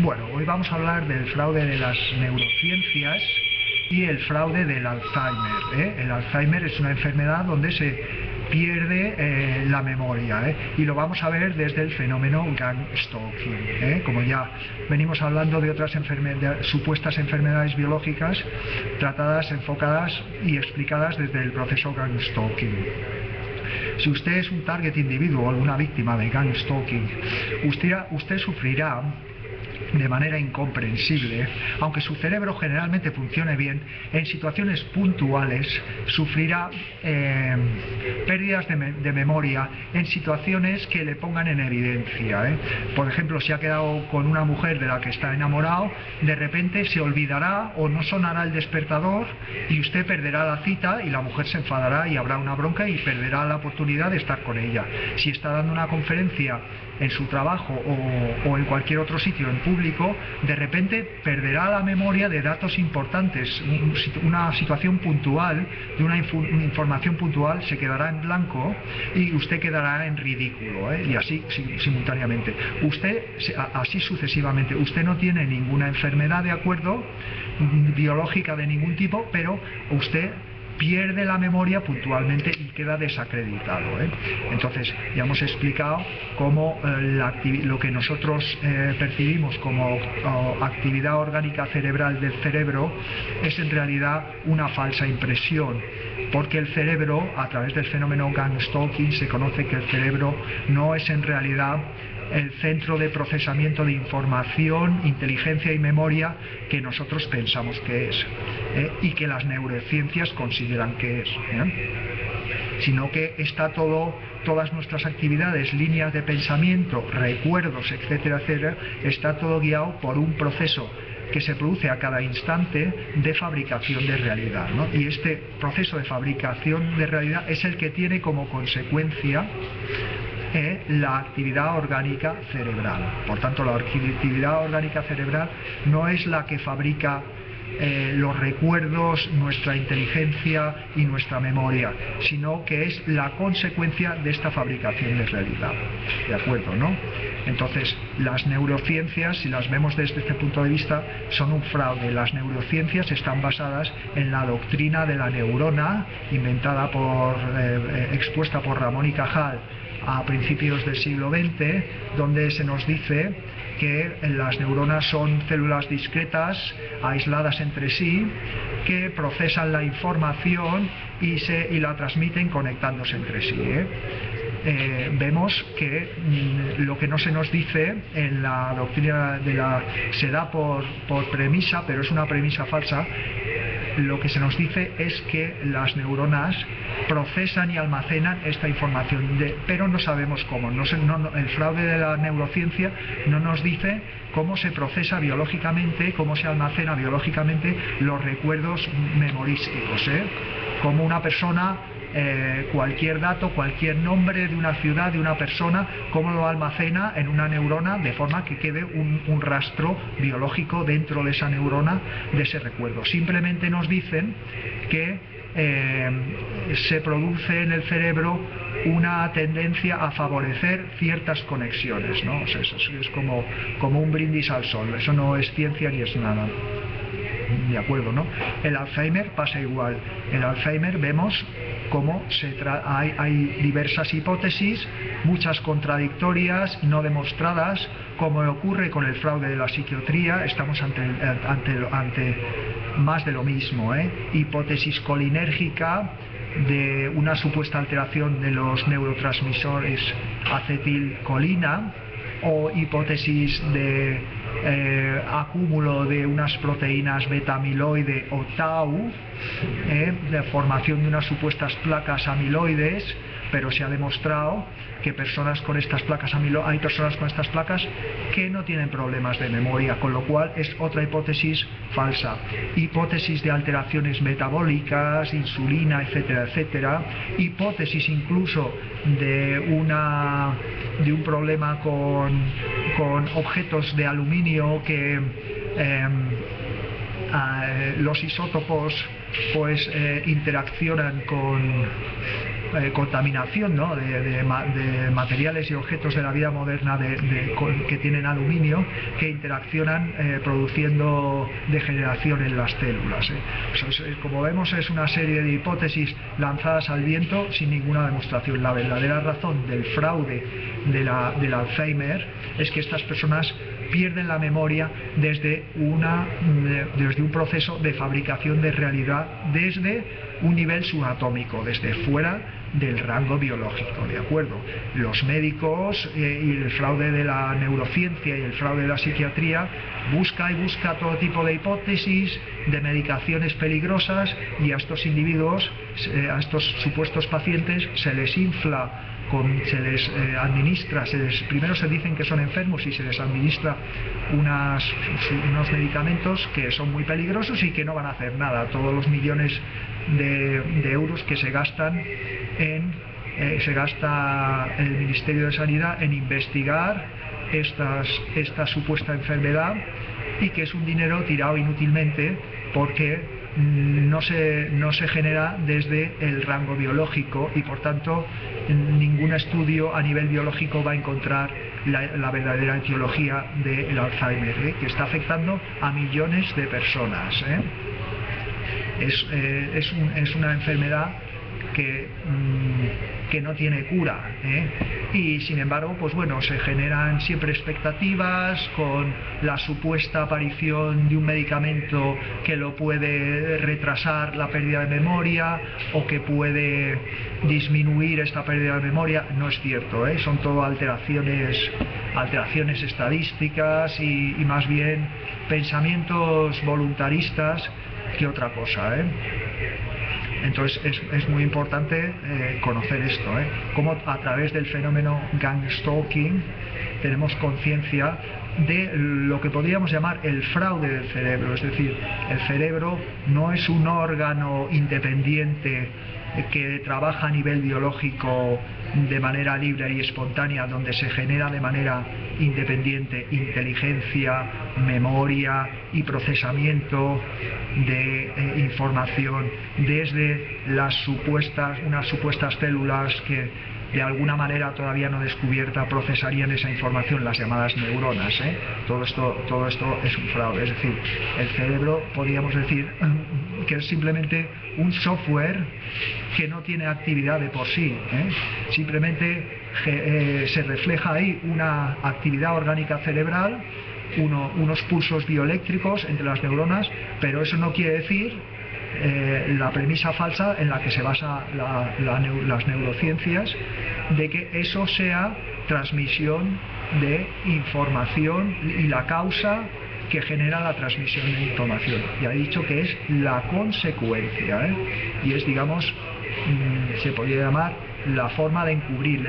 Bueno, hoy vamos a hablar del fraude de las neurociencias y el fraude del Alzheimer. El Alzheimer es una enfermedad donde se pierde la memoria, y lo vamos a ver desde el fenómeno gang-stalking. Como ya venimos hablando de otras supuestas enfermedades biológicas tratadas, enfocadas y explicadas desde el proceso gang-stalking. Si usted es un target individual, una víctima de gang-stalking, usted sufrirá de manera incomprensible, aunque su cerebro generalmente funcione bien, en situaciones puntuales sufrirá pérdidas de memoria en situaciones que le pongan en evidencia. Por ejemplo, si ha quedado con una mujer de la que está enamorado, de repente se olvidará o no sonará el despertador y usted perderá la cita y la mujer se enfadará y habrá una bronca y perderá la oportunidad de estar con ella. Si está dando una conferencia en su trabajo o en cualquier otro sitio en público, de repente perderá la memoria de datos importantes, una situación puntual, de una información puntual, se quedará en blanco y usted quedará en ridículo, y así simultáneamente. Usted, así sucesivamente, usted no tiene ninguna enfermedad, de acuerdo, biológica de ningún tipo, pero usted pierde la memoria puntualmente y queda desacreditado. Entonces, ya hemos explicado cómo lo que nosotros percibimos como actividad orgánica cerebral del cerebro es en realidad una falsa impresión, porque el cerebro, a través del fenómeno gang-stalking, se conoce que el cerebro no es en realidad el centro de procesamiento de información, inteligencia y memoria que nosotros pensamos que es, y que las neurociencias consideran que es, sino que está todas nuestras actividades, líneas de pensamiento, recuerdos, etcétera, etcétera, está todo guiado por un proceso que se produce a cada instante de fabricación de realidad, y este proceso de fabricación de realidad es el que tiene como consecuencia la actividad orgánica cerebral. Por tanto, la actividad orgánica cerebral no es la que fabrica los recuerdos, nuestra inteligencia y nuestra memoria, sino que es la consecuencia de esta fabricación de realidad. ¿De acuerdo, no? Entonces, las neurociencias, si las vemos desde este punto de vista, son un fraude. Las neurociencias están basadas en la doctrina de la neurona, expuesta por Ramón y Cajal a principios del siglo XX, donde se nos dice que las neuronas son células discretas, aisladas entre sí, que procesan la información y la transmiten conectándose entre sí. Vemos que lo que no se nos dice en la doctrina se da por premisa, pero es una premisa falsa. Lo que se nos dice es que las neuronas procesan y almacenan esta información, pero no sabemos cómo. El fraude de la neurociencia no nos dice cómo se procesa biológicamente, cómo se almacena biológicamente los recuerdos memorísticos, como una persona, cualquier dato, cualquier nombre de una ciudad, de una persona, cómo lo almacena en una neurona de forma que quede un rastro biológico dentro de esa neurona de ese recuerdo. Simplemente nos dicen que se produce en el cerebro una tendencia a favorecer ciertas conexiones, ¿no? O sea, eso es como un brindis al sol. Eso no es ciencia ni es nada. De acuerdo, ¿no? El Alzheimer pasa igual. El Alzheimer vemos cómo hay diversas hipótesis, muchas contradictorias, no demostradas, como ocurre con el fraude de la psiquiatría. Estamos ante más de lo mismo, hipótesis colinérgica de una supuesta alteración de los neurotransmisores acetilcolina, o hipótesis de acúmulo de unas proteínas beta-amiloide o tau, de formación de unas supuestas placas amiloides, pero se ha demostrado que hay personas con estas placas que no tienen problemas de memoria, con lo cual es otra hipótesis falsa. Hipótesis de alteraciones metabólicas, insulina, etcétera, etcétera. Hipótesis incluso de un problema con objetos de aluminio que los isótopos interaccionan contaminación, ¿no?, de materiales y objetos de la vida moderna que tienen aluminio, que interaccionan produciendo degeneración en las células. Como vemos, es una serie de hipótesis lanzadas al viento sin ninguna demostración. La verdadera razón del fraude del Alzheimer es que estas personas pierden la memoria desde un proceso de fabricación de realidad desde un nivel subatómico, desde fuera del rango biológico, ¿de acuerdo? Los médicos y el fraude de la neurociencia y el fraude de la psiquiatría busca todo tipo de hipótesis, de medicaciones peligrosas, y a estos individuos, a estos supuestos pacientes, se les infla, se les administra, primero se dicen que son enfermos y se les administra unos medicamentos que son muy peligrosos y que no van a hacer nada. Todos los millones de euros que se gastan se gasta el Ministerio de Sanidad en investigar esta supuesta enfermedad, y que es un dinero tirado inútilmente porque no se genera desde el rango biológico, y por tanto ningún estudio a nivel biológico va a encontrar la verdadera etiología del Alzheimer, que está afectando a millones de personas. Es una enfermedad que no tiene cura, y sin embargo, pues bueno, se generan siempre expectativas con la supuesta aparición de un medicamento que lo puede retrasar la pérdida de memoria o que puede disminuir esta pérdida de memoria. No es cierto, son todo alteraciones estadísticas y más bien pensamientos voluntaristas que otra cosa. Entonces es muy importante conocer esto, cómo a través del fenómeno gang stalking tenemos conciencia de lo que podríamos llamar el fraude del cerebro. Es decir, el cerebro no es un órgano independiente que trabaja a nivel biológico de manera libre y espontánea, donde se genera de manera independiente inteligencia, memoria y procesamiento de información desde unas supuestas células que de alguna manera todavía no descubierta procesarían esa información, las llamadas neuronas. Todo esto es un fraude. Es decir, el cerebro, podríamos decir que es simplemente un software que no tiene actividad de por sí. Simplemente se refleja ahí una actividad orgánica cerebral, unos pulsos bioeléctricos entre las neuronas, pero eso no quiere decir la premisa falsa en la que se basa las neurociencias, de que eso sea transmisión de información y la causa que genera la transmisión de información. Ya he dicho que es la consecuencia, y es, digamos, se podría llamar la forma de encubrir,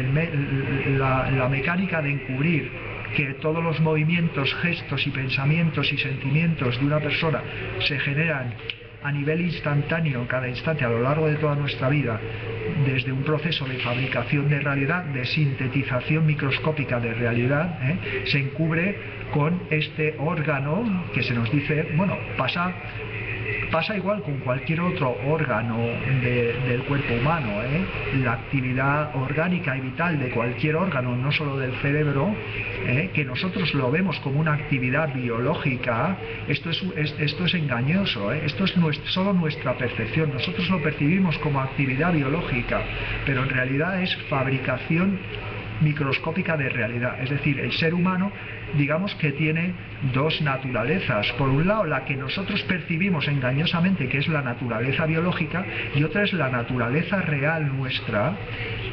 la mecánica de encubrir que todos los movimientos, gestos y pensamientos y sentimientos de una persona se generan a nivel instantáneo, cada instante, a lo largo de toda nuestra vida, desde un proceso de fabricación de realidad, de sintetización microscópica de realidad, se encubre con este órgano que se nos dice, bueno, pasa igual con cualquier otro órgano del cuerpo humano. La actividad orgánica y vital de cualquier órgano, no solo del cerebro, que nosotros lo vemos como una actividad biológica, esto es engañoso. Esto es solo nuestra percepción. Nosotros lo percibimos como actividad biológica, pero en realidad es fabricación microscópica de realidad. Es decir, el ser humano, digamos que tiene dos naturalezas. Por un lado, la que nosotros percibimos engañosamente, que es la naturaleza biológica, y otra es la naturaleza real nuestra,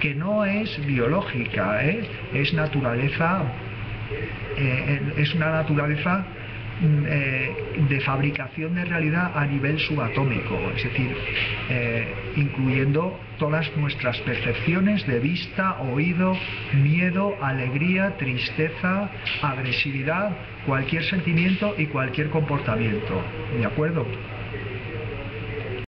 que no es biológica, es naturaleza, es una naturaleza de fabricación de realidad a nivel subatómico, es decir, incluyendo todas nuestras percepciones de vista, oído, miedo, alegría, tristeza, agresividad, cualquier sentimiento y cualquier comportamiento. ¿De acuerdo?